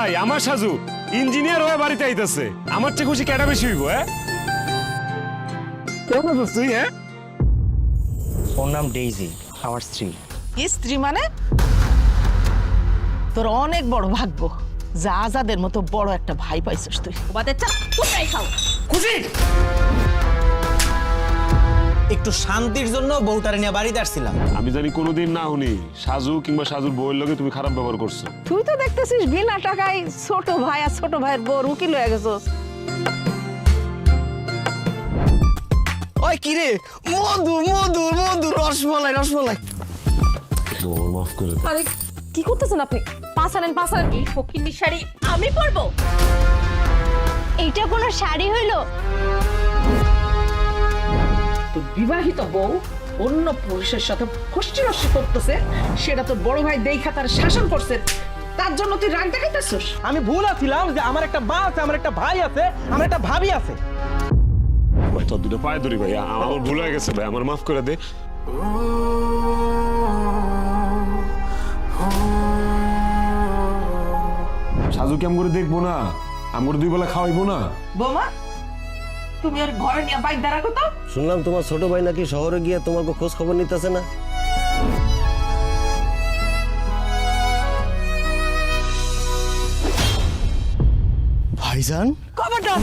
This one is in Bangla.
ভাই আমার সাজু ইঞ্জিনিয়ার হয়ে বাড়িতে আইতাছে আমার চেয়ে খুশি কেডা বেশি হইব কেমন আছিস তুই ওর নাম ডেইজি, আমার স্ত্রী। স্ত্রী মানে তোর অনেক বড় ভাগ্য, যা যাদের মতো বড় একটা ভাই পাইছিস তুই। বাদে চা তোমরাই খাও। খুশি একটু শান্তির জন্য বউটারে নিয়ে বাড়িতে আসছিলাম। আমি জানি কোনোদিন না শুনি সাজু কিংবা সাজুর বউয়ের লগে তুমি খারাপ ব্যবহার করছো। তুই তো দেখতেছিস বিনা টাকায় ছোট ভাই আর ছোট ভাইয়ের বউ উকিল হয়ে গেছস। ওই কি রে, মধু মধু মধু, রসমালাই রসমালাই। মাফ করে দে। আরে কি করতেছেন আপনি? পাছালেন এই ফকিন্নি শাড়ি আমি পরবো? এইটা কোনো শাড়ি হইলো? তোর বিবাহিত বউ অন্য পুরুষের সাথে ফষ্টি নষ্টি করতেছে, সেটা তোর বড় ভাই দেখা তার শাসন করছে, তার জন্য তুই রাগ দেখাইতেছিস। আমি ভুল আছিলাম যে আমার একটা মা আছে, আমার একটা ভাই আছে, আমার একটা ভাবি আছে। ভাই তোর দুটো পায়ে ধরি ভাই, আমার ভুল হয়ে গেছে ভাই, আমার মাফ করে দে। সাজু কেমন করে দেখবো না, আমার দুই বেলা খাওয়াইবো না। বৌমা তুমি আর ঘরে নিয়ে বাইক দাঁড়া করতো। শুনলাম তোমার ছোট ভাই নাকি শহরে গিয়ে তোমাকে খোঁজ খবর নিতেছে না। ভাইজান খবরদার